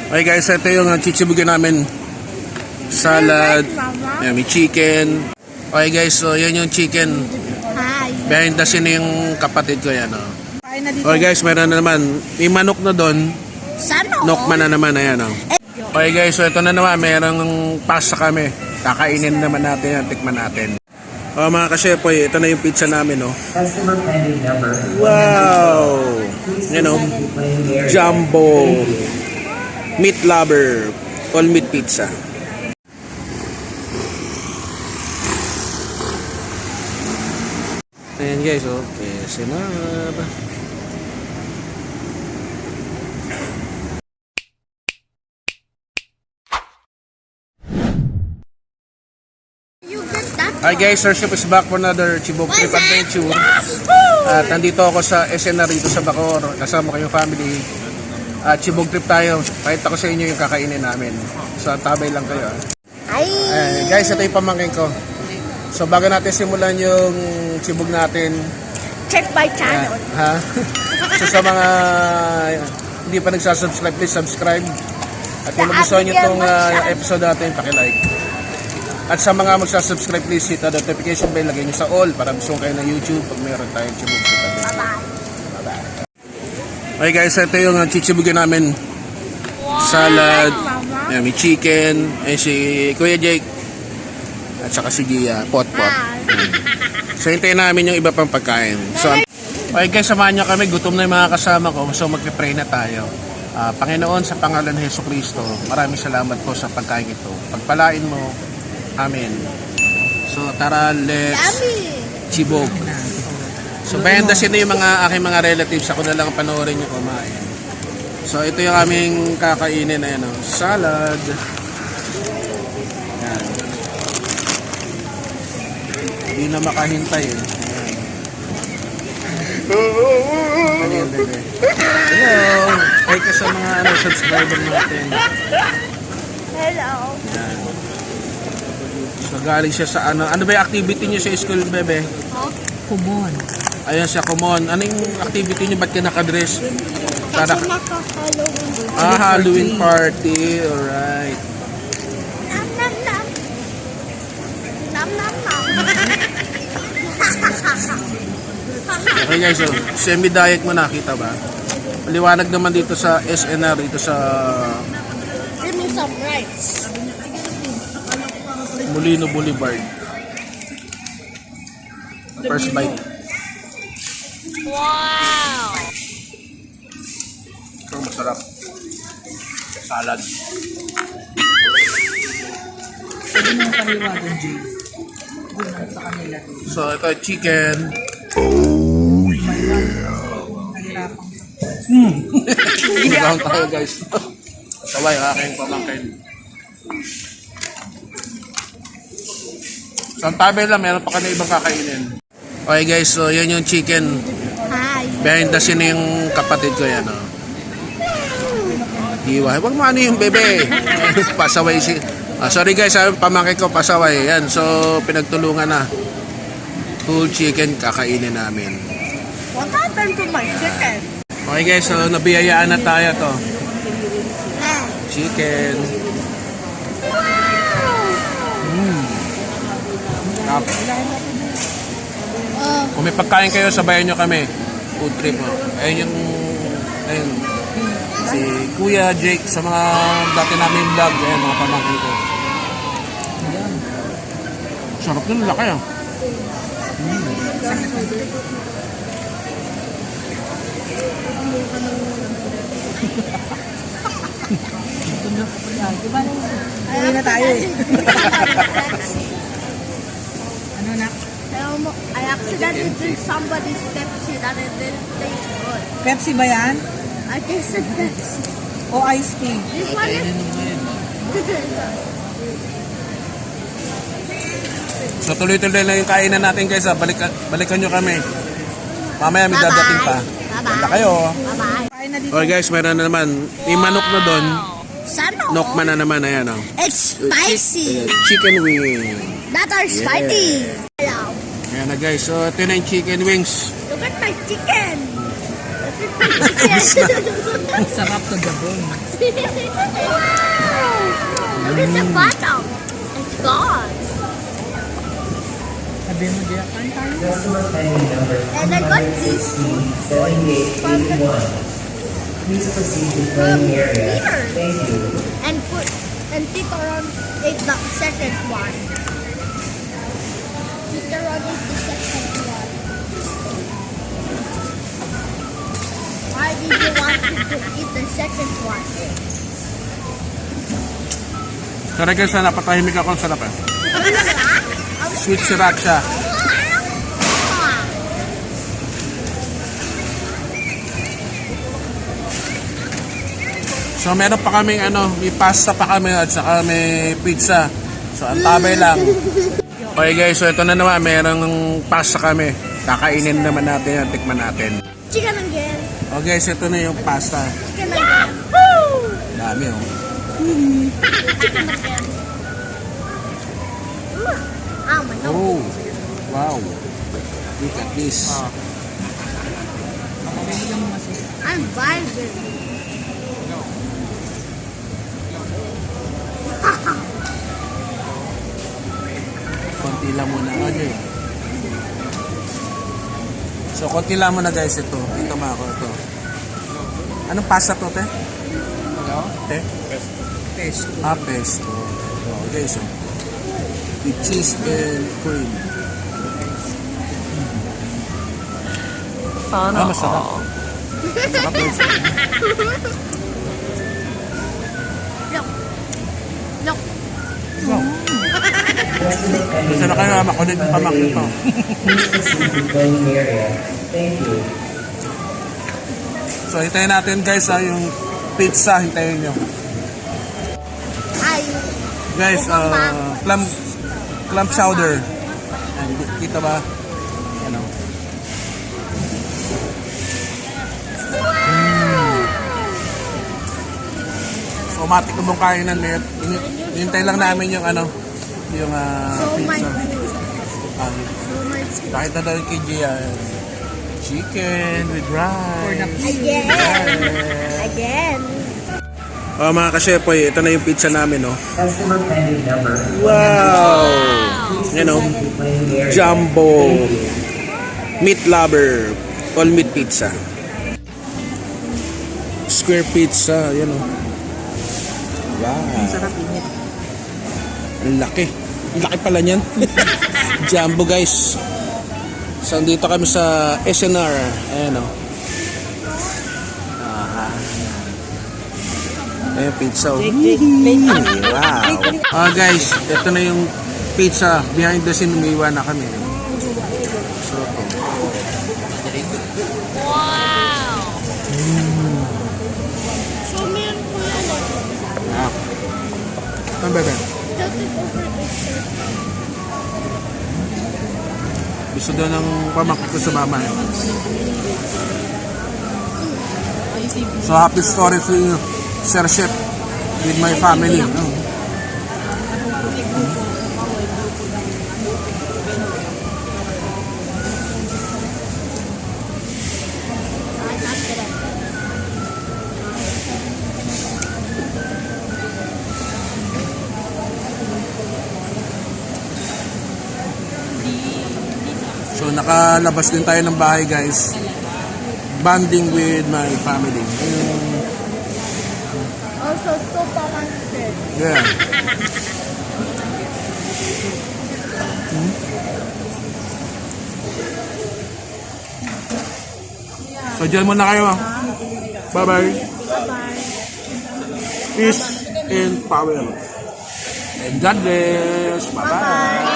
Okay guys, ito yung chichibugan namin. Salad. Ayan, may chicken. Okay guys, so yan yung chicken. Hi. Behind the scene yung kapatid ko yan. Okay guys, meron na naman. May manok na doon. Sana Nokman na naman, ayan o. Okay guys, so ito na naman. Merong pasta kami. Kakainin naman natin yan. Tikman natin. Mga kasyepoy, ito na yung pizza namin, no? Wow! Yan o. Jumbo meat lover. All meat pizza. Ayan guys, okay. Sinab. Hi guys, Sir Ship is back for another Chibog Trip Adventure. At nandito ako sa SNR rito sa Bacoor. Kasama ko yung family. At Chibog Trip tayo. Pakita ko sa inyo yung kakainin namin. So tabay lang kayo. Guys, ito yung pamangkin ko. So bago natin simulan yung Chibog natin, check my channel. So sa mga hindi pa nagsasubscribe, please subscribe. At kung nagustuhan nyo itong episode natin, pakilike. At sa mga magsasubscribe, please hit the notification bell, lagay nyo sa all para gusto kayo ng YouTube pag mayroon tayong Chibog. Bye-bye. Okay guys, ito yung chichibugan namin. Salad. Ayan, may chicken. Ayan si Kuya Jake. At saka si Gia. Pot-pot. So hintayin namin yung iba pang pagkain. So, okay guys, samahan nyo kami. Gutom na yung mga kasama ko. So magpipray na tayo. Panginoon, sa pangalan ng Hesus Kristo, maraming salamat po sa pagkain ito. Pagpalain mo. Amen. So tara, let's Chibog. So behind the scene yung mga aking mga relatives. Ako na lang panoorin yung kumain. So ito yung aming kakainin na yan. Salad. Yan. Hindi na makahintay eh. Ano yan, bebe? Hello. Hi ka sa mga subscriber natin. Hello. Yan. So galing siya sa ano ba yung activity niyo sa school, bebe? Kumon. Ayan siya, kumon. Ano yung activity niyo? Ba't ka nakadress? Kasi naka-Halloween. Halloween party. Alright. Nam nam nam. Nam nam nam. Okay guys, so semi-diet mo nakita ba? Maliwanag naman dito sa SNR, dito sa Give me some rice. Molino Boulevard. First bite. Wow! Ito masarap. Salad. So ito chicken. Oh yeah. Down tayo guys. Sabay aking pamangkin. So ang tabi lang, meron pa kami ibang kakainin. Okay guys, so yan yung chicken. Hi. Behind the scene yung kapatid ko yan. Iwa. Huwag mo ano yung bebe. Pasaway si... sorry guys, pamangkin ko pasaway. Yan, so pinagtulungan na. Whole chicken kakainin namin. What happened to my chicken? Okay guys, so nabiyayaan na tayo to. Chicken. Kung may pagkain kayo, sabayan nyo kami. Food trip. Ayun yung si Kuya Jake sa mga dati namin vlog. Ayun, mga pamangkin ko. Sarap nun, laki ah. Ayun na tayo eh. Ano na? I accidentally drink somebody's Pepsi that it didn't taste good. Pepsi ba yan? I tasted Pepsi. O ice cream? This one is... So tuloy-tuloy lang yung kainan natin guys. Balikan nyo kami. Mamaya may dadating pa. Ganda kayo. Bye-bye. Okay guys, meron na naman. May manok na doon. Sana Nokman na naman. Ayan o. It's spicy. Chicken wing. That are spicy. Hello. Ayan na guys. So ito na yung chicken wings. Look at my chicken. Look at my chicken. Sarap to the bone. Look at the bottom. It's gone. Sabi mo, Jia, kain tayo. And I got these two from the Please proceed to playing area. Peter. Thank you. and Tito Ron ate the second one. Tito Ron ate the second one. Why did you want him to eat the second one? Kaya guys, napatahimik ako. Ang sarap eh. Sweet sriracha. So meron pa kaming may pasta pa kami at saka may pizza. So ang tabay lang. Okay guys, so ito na naman, merong pasta kami. Kakainin naman natin yan, tikman natin. Chicken again. Okay guys, ito na yung pasta. Chicken again. Dami oh. Chicken again. Oh my god. Oh, wow. Look at this. I'm vibing. Konti lang muna. Okay. So, konti lang muna guys ito. Ito ba ako ito. Anong pasta to, te? Te? Pesto. Pesto. Okay, so. With cheese and cream. Sana masarap. Masarap guys. Look. Look. Gusto na kayo makulit yung pamangkin ko. Please proceed to playing area. Thank you. So, hintayin natin guys yung pizza. Hintayin nyo. Ay. Guys, clam chowder. Ayan, kita ba? Ano? So, matik na bang kainan net. Hintay lang namin yung yung So my pizza. food. Kahit na daw kay Gia, chicken with rice. Again. Again. Oh, mga kashepoy, ito na yung pizza namin, no? Customer pending number. Wow! You know, To playing area. jumbo meat lover all meat pizza. Square pizza, you know. Wow. Sarap init. Ang laki. Ang laki pala niyan. Jumbo, guys. So, dito kami sa SNR. Ayan, o. Ayan, pizza. Oh. Wow. Guys, ito na yung pizza. Behind the scene, umiwan na kami. So, So meron po yan. ano ba ba? Just it over this. Gusto daw ng pamangkin ko sa mama. So, happy story to you, Sir Chef, with my family. No? I'm not good at So, nakalabas din tayo ng bahay, guys. Bonding with my family. Also, sopa monster. Yeah. So, dyan muna kayo. Bye-bye. Bye-bye. Peace and power. And God bless. Bye-bye. Bye.